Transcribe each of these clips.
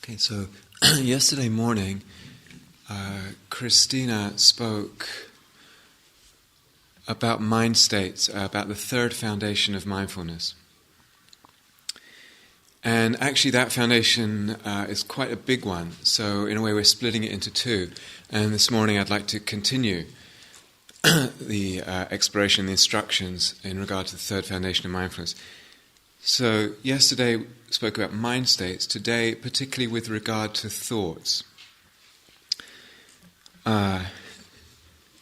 Okay, so yesterday morning, Christina spoke about mind states, about the third foundation of mindfulness. And actually that foundation is quite a big one, so in a way we're splitting it into two. And this morning I'd like to continue the exploration, the instructions in regard to the third foundation of mindfulness. So yesterday we spoke about mind states, today particularly with regard to thoughts. Now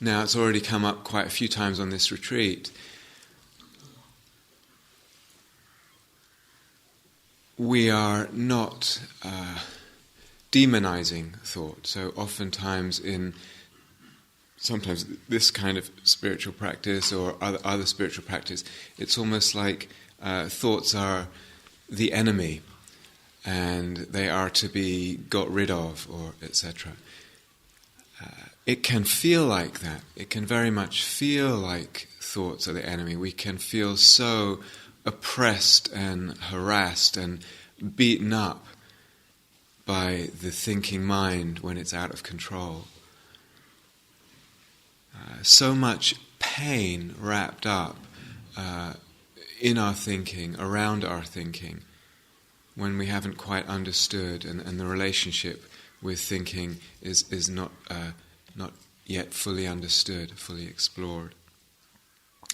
it's already come up quite a few times on this retreat. We are not demonizing thought. So oftentimes sometimes this kind of spiritual practice or other spiritual practice, it's almost like thoughts are the enemy and they are to be got rid of, or etc. It can feel like that. It can very much feel like thoughts are the enemy. We can feel so oppressed and harassed and beaten up by the thinking mind when it's out of control. So much pain wrapped up in our thinking, around our thinking, when we haven't quite understood and the relationship with thinking is not yet fully understood, fully explored.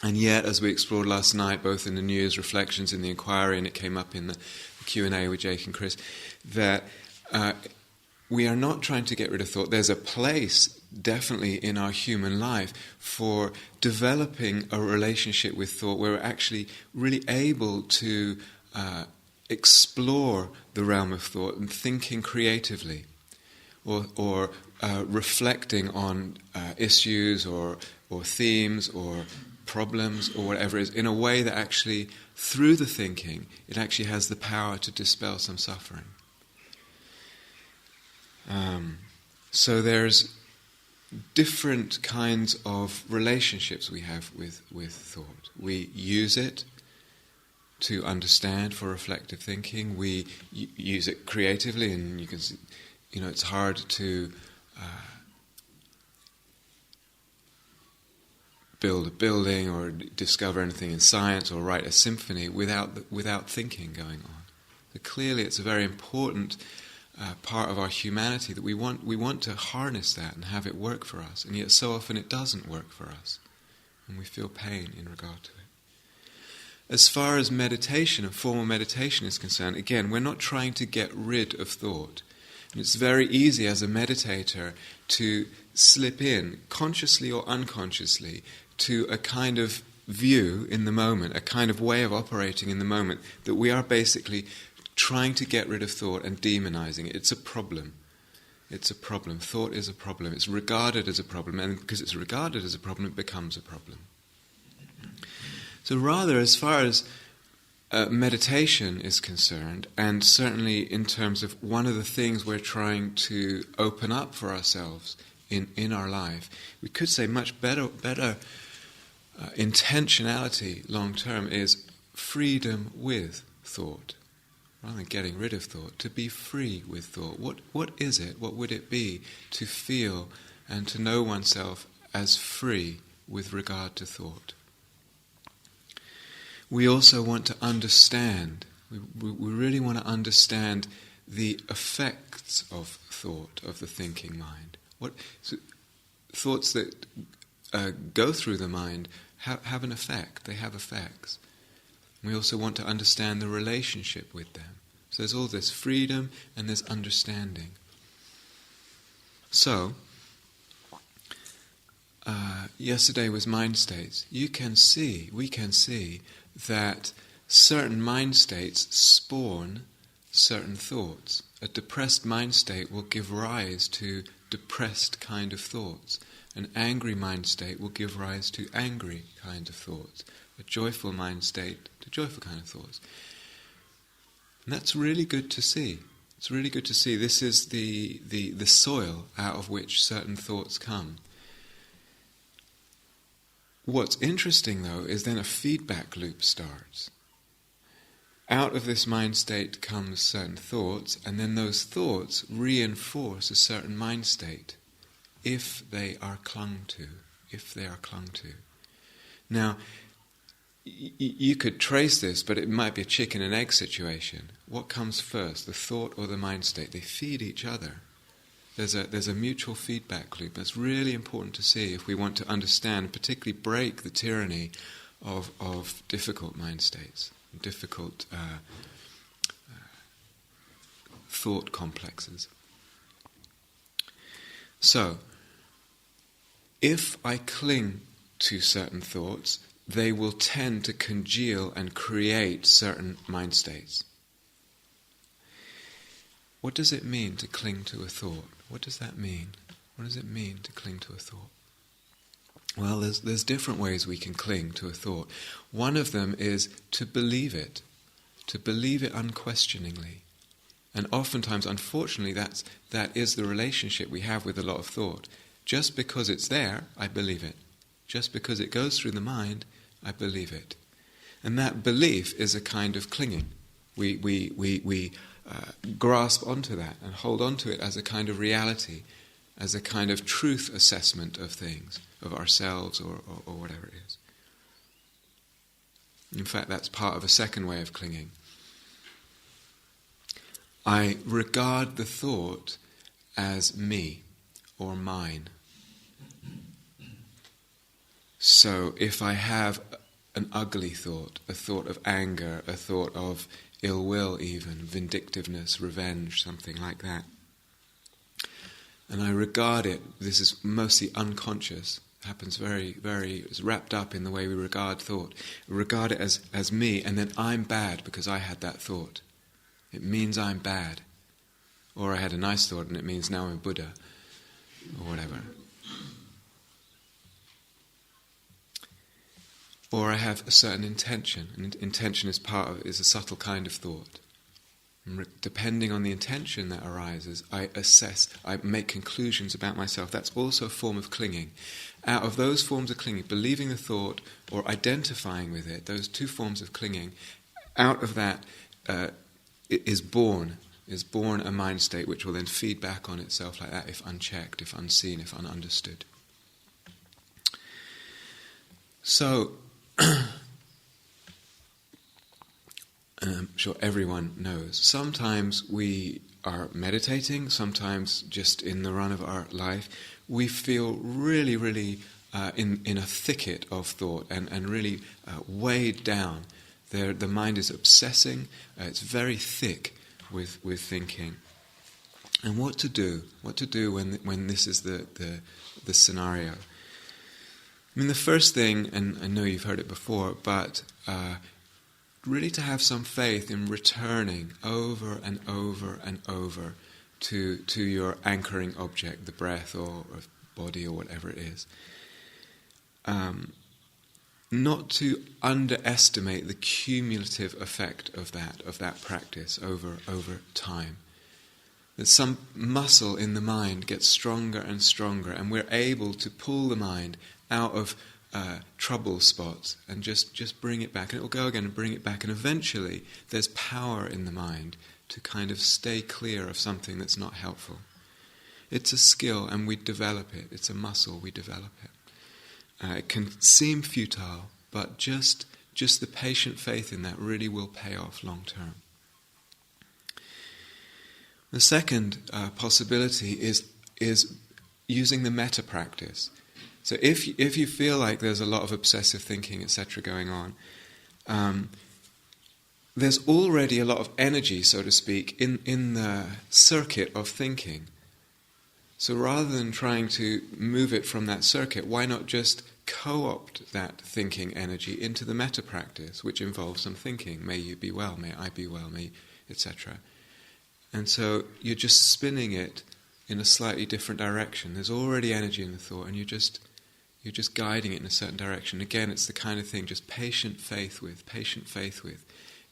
And yet, as we explored last night, both in the New Year's reflections, in the inquiry, and it came up in the Q&A with Jake and Chris, that we are not trying to get rid of thought. There's a place, definitely, in our human life for developing a relationship with thought where we're actually really able to explore the realm of thought and thinking creatively, or reflecting on issues or themes or problems or whatever it is, in a way that actually, through the thinking, it actually has the power to dispel some suffering. So there's different kinds of relationships we have with thought. We use it to understand for reflective thinking. We use it creatively, and you can see, it's hard to build a building or discover anything in science or write a symphony without thinking going on. So clearly it's a very important part of our humanity that we want to harness that and have it work for us, and yet so often it doesn't work for us and we feel pain in regard to it. As far as meditation and formal meditation is concerned, again, we're not trying to get rid of thought. And it's very easy as a meditator to slip in, consciously or unconsciously, to a kind of view in the moment, a kind of way of operating in the moment, that we are basically trying to get rid of thought and demonizing it. It's a problem. It's a problem. Thought is a problem. It's regarded as a problem, and because it's regarded as a problem, it becomes a problem. So rather, as far as meditation is concerned, and certainly in terms of one of the things we're trying to open up for ourselves in our life, we could say much better intentionality long term is freedom with thought, rather than getting rid of thought. To be free with thought. What is it? What would it be to feel and to know oneself as free with regard to thought? We also want to understand, we really want to understand the effects of thought, of the thinking mind. Thoughts that go through the mind have an effect, they have effects. We also want to understand the relationship with them. So there's all this freedom and there's understanding. So, yesterday was mind states. We can see that certain mind states spawn certain thoughts. A depressed mind state will give rise to depressed kind of thoughts. An angry mind state will give rise to angry kind of thoughts. A joyful mind state to joyful kind of thoughts. And that's really good to see. It's really good to see. This is the soil out of which certain thoughts come. What's interesting, though, is then a feedback loop starts. out of this mind state comes certain thoughts, and then those thoughts reinforce a certain mind state if they are clung to. Now, you could trace this, but it might be a chicken and egg situation. What comes first, the thought or the mind state? They feed each other. There's a mutual feedback loop. That's really important to see if we want to understand, particularly break the tyranny of difficult mind states, difficult thought complexes. So, if I cling to certain thoughts, they will tend to congeal and create certain mind states. What does it mean to cling to a thought? What does that mean? What does it mean to cling to a thought? Well, there's different ways we can cling to a thought. One of them is to believe it unquestioningly. And oftentimes, unfortunately, that is the relationship we have with a lot of thought. Just because it's there, I believe it. Just because it goes through the mind, I believe it. And that belief is a kind of clinging. We grasp onto that and hold onto it as a kind of reality, as a kind of truth assessment of things, of ourselves or whatever it is. In fact, that's part of a second way of clinging. I regard the thought as me or mine. So if I have an ugly thought, a thought of anger, a thought of ill will even, vindictiveness, revenge, something like that, and I regard it, this is mostly unconscious, happens very, it's wrapped up in the way we regard thought. I regard it as me, and then I'm bad because I had that thought. It means I'm bad. Or I had a nice thought and it means now I'm Buddha, or whatever. Or I have a certain intention, and intention is a subtle kind of thought. And depending on the intention that arises, I assess, I make conclusions about myself. That's also a form of clinging. Out of those forms of clinging, believing the thought or identifying with it, those two forms of clinging, out of that is born a mind state which will then feed back on itself like that if unchecked, if unseen, if ununderstood. So, I'm sure everyone knows, sometimes we are meditating, sometimes just in the run of our life, we feel really, really in a thicket of thought and really weighed down. The mind is obsessing, it's very thick with thinking. And what to do when this is the scenario? I mean, the first thing, and I know you've heard it before, but really to have some faith in returning over and over and over to your anchoring object, the breath or body or whatever it is. Not to underestimate the cumulative effect of that practice over time. That some muscle in the mind gets stronger and stronger, and we're able to pull the mind out of trouble spots and just bring it back, and it will go again and bring it back, and eventually there's power in the mind to kind of stay clear of something that's not helpful. It's a skill, and we develop it. It's a muscle, we develop it. It can seem futile, but just the patient faith in that really will pay off long term. The second possibility is using the metta practice. So if you feel like there's a lot of obsessive thinking, etc., going on, there's already a lot of energy, so to speak, in the circuit of thinking. So rather than trying to move it from that circuit, why not just co-opt that thinking energy into the metta practice, which involves some thinking. May you be well, may I be well, etc. And so you're just spinning it in a slightly different direction. There's already energy in the thought, and you're just guiding it in a certain direction. Again, it's the kind of thing, just patient faith with.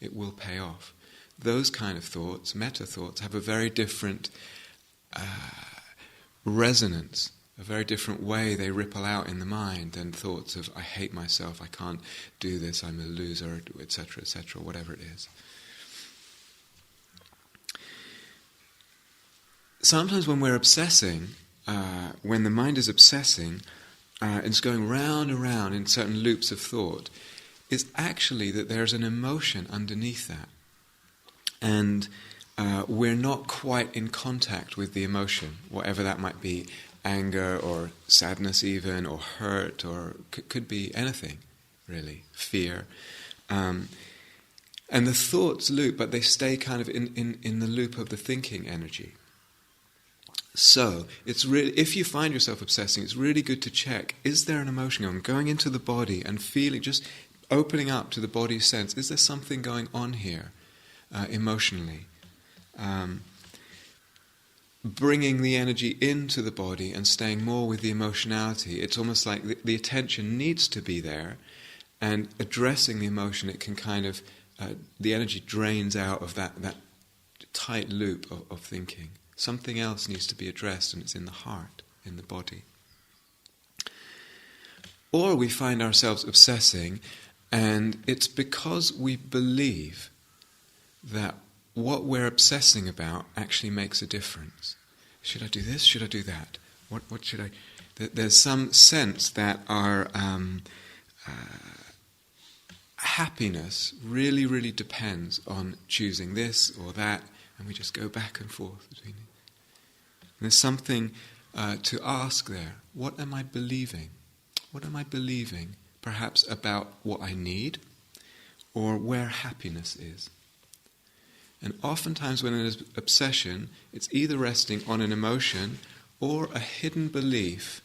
It will pay off. Those kind of thoughts, metta thoughts, have a very different resonance, a very different way they ripple out in the mind than thoughts of, I hate myself, I can't do this, I'm a loser, etc., whatever it is. sometimes when we're obsessing, when the mind is obsessing, and it's going round and round in certain loops of thought, it's actually that there's an emotion underneath that. And we're not quite in contact with the emotion, whatever that might be, anger or sadness even, or hurt, or could be anything, really, fear. And the thoughts loop, but they stay kind of in the loop of the thinking energy. So, it's really, if you find yourself obsessing, it's really good to check, is there an emotion going into the body and feeling, just opening up to the body's sense, is there something going on here emotionally? Bringing the energy into the body and staying more with the emotionality. It's almost like the attention needs to be there, and addressing the emotion, it can kind of, the energy drains out of that tight loop of thinking. Something else needs to be addressed, and it's in the heart, in the body. Or we find ourselves obsessing, and it's because we believe that what we're obsessing about actually makes a difference. Should I do this? Should I do that? What should I... There's some sense that our happiness really, really depends on choosing this or that, and we just go back and forth between it. And there's something to ask there. What am I believing? What am I believing, perhaps about what I need, or where happiness is? And oftentimes when there's obsession, it's either resting on an emotion or a hidden belief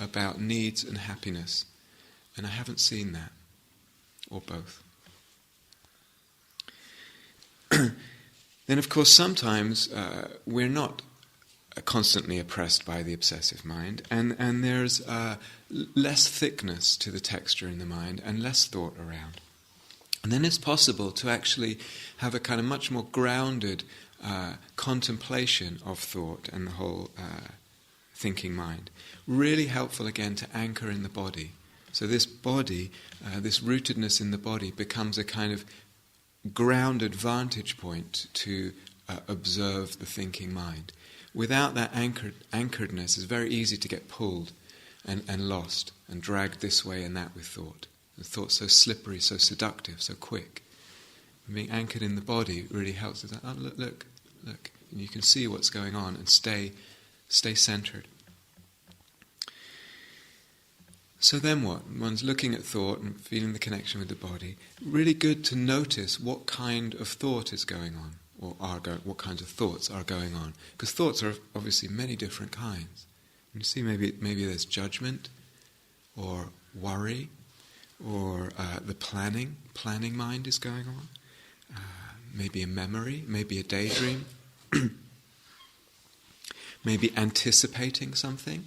about needs and happiness. And I haven't seen that, or both. Then, of course, sometimes we're not constantly oppressed by the obsessive mind, and there's less thickness to the texture in the mind and less thought around. And then it's possible to actually have a kind of much more grounded contemplation of thought and the whole thinking mind. Really helpful again to anchor in the body. So this body, this rootedness in the body becomes a kind of grounded vantage point to observe the thinking mind. Without that anchoredness, it's very easy to get pulled and lost and dragged this way and that with thought. The thought's so slippery, so seductive, so quick. Being anchored in the body really helps. It's like, oh, look. And you can see what's going on and stay centered. So then what? One's looking at thought and feeling the connection with the body. Really good to notice what kind of thought is going on, or what kinds of thoughts are going on. Because thoughts are obviously many different kinds. And you see maybe there's judgment, or worry, or the planning mind is going on. Maybe a memory, maybe a daydream. Maybe anticipating something.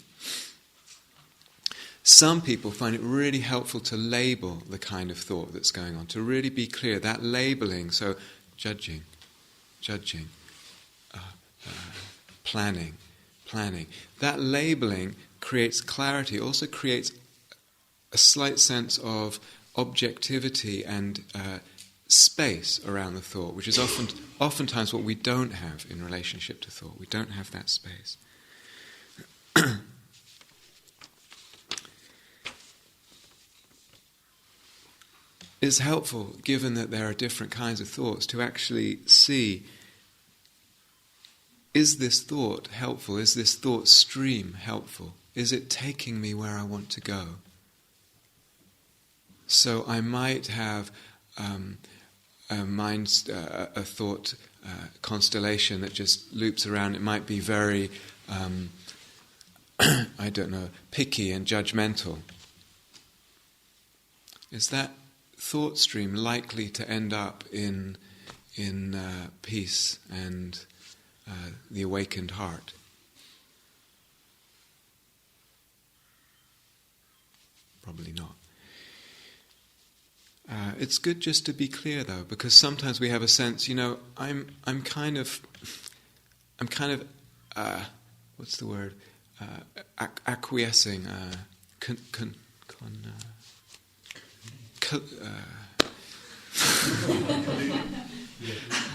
Some people find it really helpful to label the kind of thought that's going on, to really be clear. That labeling, so judging, planning. That labeling creates clarity, also creates a slight sense of objectivity and space around the thought, which is oftentimes what we don't have in relationship to thought. We don't have that space. It's helpful, given that there are different kinds of thoughts, to actually see, is this thought helpful? Is this thought stream helpful? Is it taking me where I want to go? So I might have a thought constellation that just loops around. It might be very, picky and judgmental. Is that thought stream likely to end up in peace and the awakened heart? Probably not. It's good just to be clear, though, because sometimes we have a sense, I'm kind of, what's the word? Acquiescing,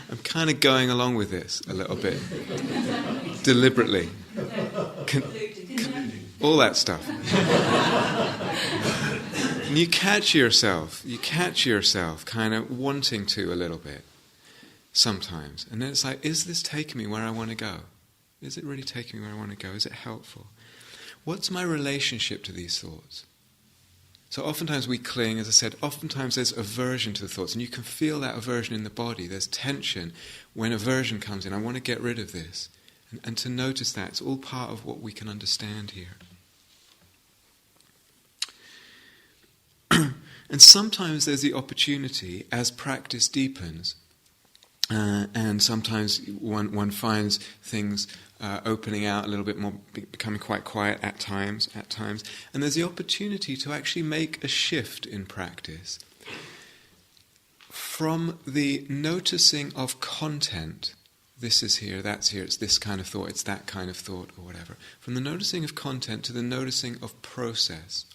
I'm kind of going along with this a little bit, deliberately. All that stuff. And you catch yourself kind of wanting to a little bit, sometimes. And then it's like, is this taking me where I want to go? Is it really taking me where I want to go? Is it helpful? What's my relationship to these thoughts? So oftentimes we cling, as I said, oftentimes there's aversion to the thoughts, and you can feel that aversion in the body. There's tension when aversion comes in. I want to get rid of this. And to notice that, it's all part of what we can understand here. And sometimes there's the opportunity, as practice deepens, and sometimes one finds things opening out a little bit more, becoming quite quiet at times, and there's the opportunity to actually make a shift in practice from the noticing of content. This is here, that's here, it's this kind of thought, it's that kind of thought, or whatever. From the noticing of content to the noticing of process.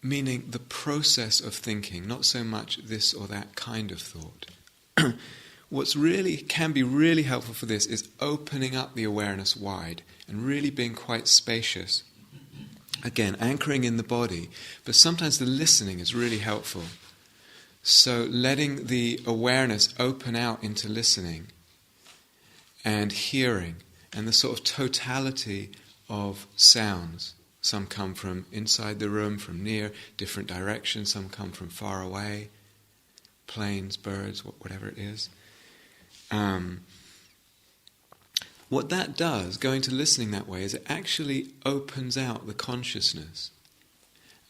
Meaning the process of thinking, not so much this or that kind of thought. What's really can be really helpful for this is opening up the awareness wide and really being quite spacious. Again, anchoring in the body, but sometimes the listening is really helpful. So letting the awareness open out into listening and hearing and the sort of totality of sounds. Some come from inside the room, from near, different directions. Some come from far away, planes, birds, whatever it is. What that does, going to listening that way, is it actually opens out the consciousness.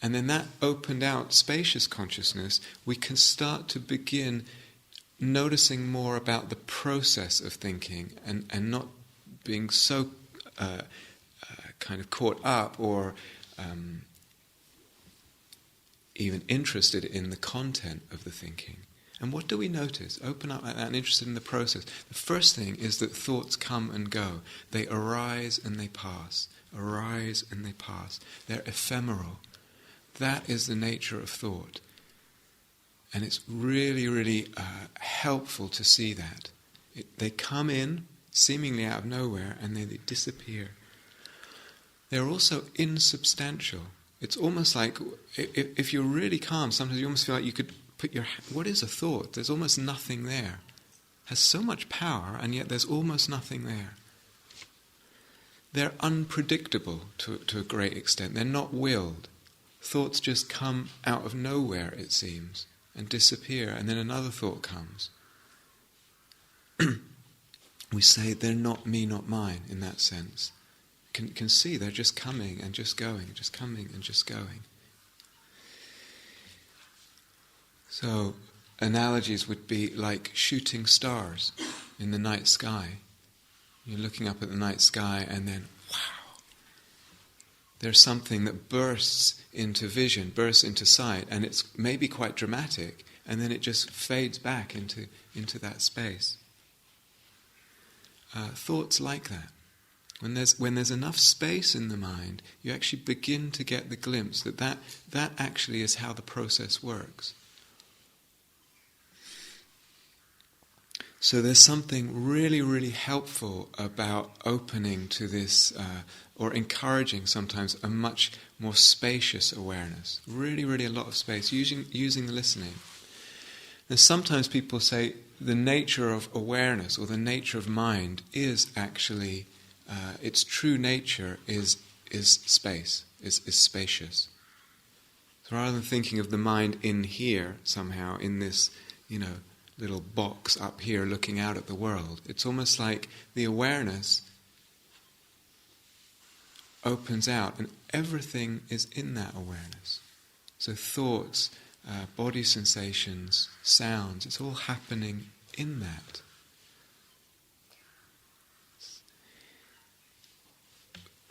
And then that opened out, spacious consciousness, we can start to begin noticing more about the process of thinking and not being so kind of caught up or even interested in the content of the thinking. And what do we notice? Open up like that and interested in the process. The first thing is that thoughts come and go. They arise and they pass. Arise and they pass. They're ephemeral. That is the nature of thought. And it's really, really helpful to see that. They come in seemingly out of nowhere and then they disappear. They're also insubstantial. It's almost like, if you're really calm, sometimes you almost feel like you could put your... What is a thought? There's almost nothing there. It has so much power, and yet there's almost nothing there. They're unpredictable to a great extent. They're not willed. Thoughts just come out of nowhere, it seems, and disappear, and then another thought comes. We say, they're not me, not mine, in that sense. Can see they're just coming and just going, just coming and just going. So, analogies would be like shooting stars in the night sky. You're looking up at the night sky and then, wow, there's something that bursts into vision, bursts into sight, and it's maybe quite dramatic, and then it just fades back into that space. Thoughts like that. When there's enough space in the mind, you actually begin to get the glimpse that actually is how the process works. So there's something really, really helpful about opening to this, or encouraging sometimes a much more spacious awareness. Really, really a lot of space, using the listening. And sometimes people say the nature of awareness or the nature of mind is actually... its true nature is space, is spacious. So rather than thinking of the mind in here somehow, in this, little box up here looking out at the world, it's almost like the awareness opens out and everything is in that awareness. So thoughts, body sensations, sounds, it's all happening in that.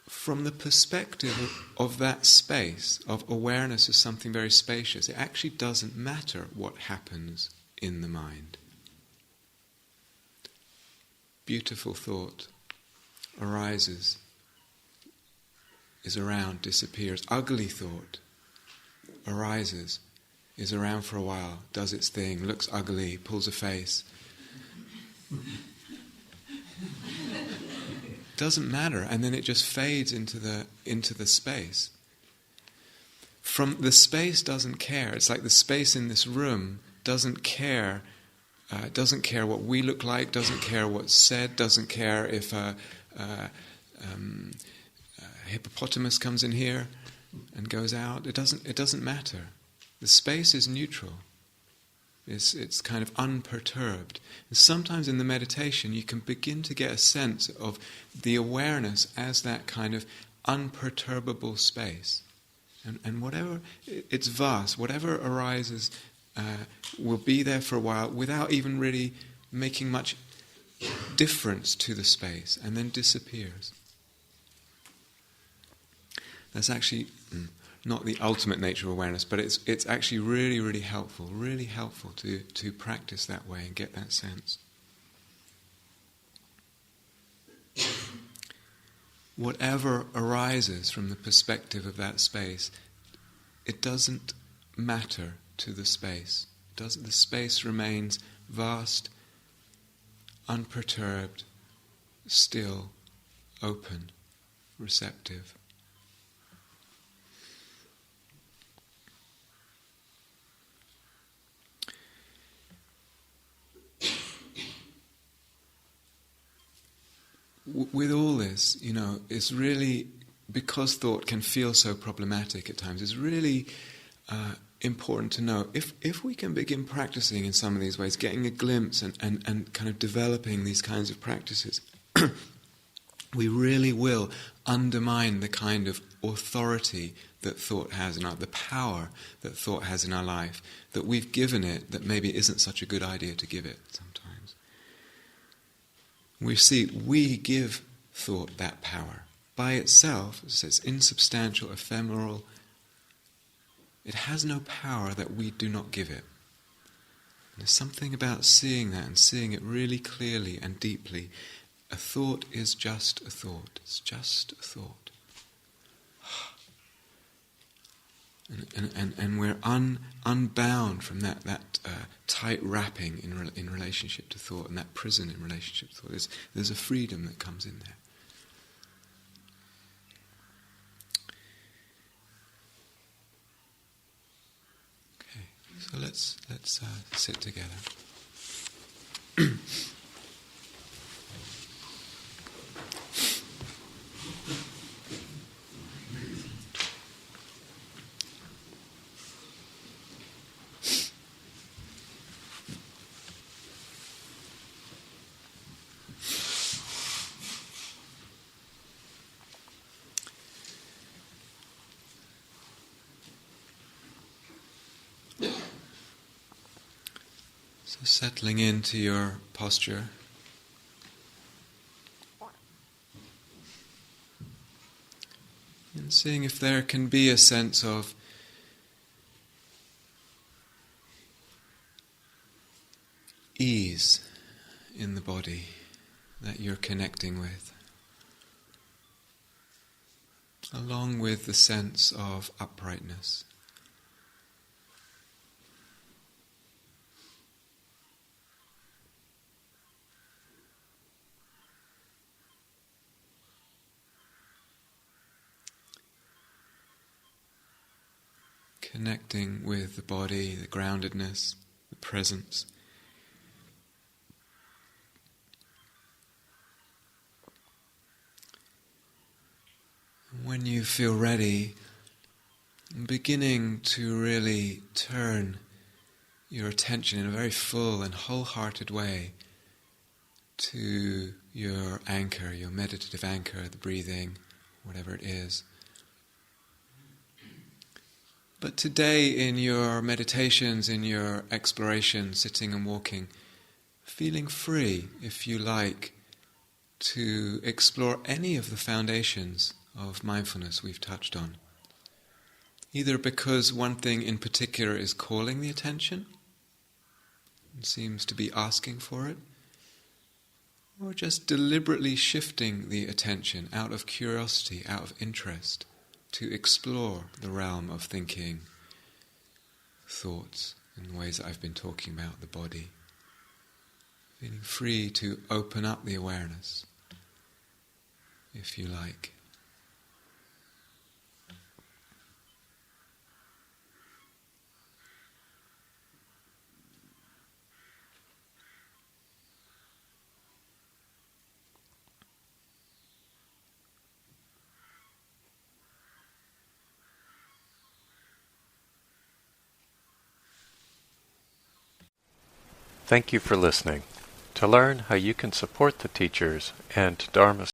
From the perspective of that space, of awareness as something very spacious, it actually doesn't matter what happens in the mind. Beautiful thought arises, is around, disappears. Ugly thought arises, is around for a while, does its thing, looks ugly, pulls a face. Doesn't matter, and then it just fades into the space. From the space doesn't care. It's like the space in this room doesn't care. Doesn't care what we look like. Doesn't care what's said. Doesn't care if a hippopotamus comes in here and goes out. It doesn't matter. The space is neutral. It's kind of unperturbed. And sometimes in the meditation you can begin to get a sense of the awareness as that kind of unperturbable space. And whatever, it's vast, whatever arises will be there for a while without even really making much difference to the space, and then disappears. That's actually not the ultimate nature of awareness, but it's actually really, really helpful to practice that way and get that sense. Whatever arises from the perspective of that space, it doesn't matter to the space. The space remains vast, unperturbed, still, open, receptive. With all this, it's really, because thought can feel so problematic at times, it's really important to know, if we can begin practicing in some of these ways, getting a glimpse and kind of developing these kinds of practices, we really will undermine the kind of authority that thought has in the power that thought has in our life, that we've given it, that maybe isn't such a good idea to give it sometimes. We give thought that power. By itself, it's insubstantial, ephemeral. It has no power that we do not give it. And there's something about seeing that and seeing it really clearly and deeply. A thought is just a thought. It's just a thought. And we're unbound from that tight wrapping in relationship to thought, and that prison in relationship to thought. There's a freedom that comes in there. Okay, so let's sit together. So settling into your posture. And seeing if there can be a sense of ease in the body that you're connecting with, along with the sense of uprightness. Connecting with the body, the groundedness, the presence. And when you feel ready, beginning to really turn your attention in a very full and wholehearted way to your anchor, your meditative anchor, the breathing, whatever it is. But today in your meditations, in your exploration, sitting and walking, feeling free, if you like, to explore any of the foundations of mindfulness we've touched on. Either because one thing in particular is calling the attention, and seems to be asking for it, or just deliberately shifting the attention out of curiosity, out of interest, to explore the realm of thinking, thoughts in the ways that I've been talking about, the body. Feeling free to open up the awareness, if you like. Thank you for listening. To learn how you can support the teachers and Dharma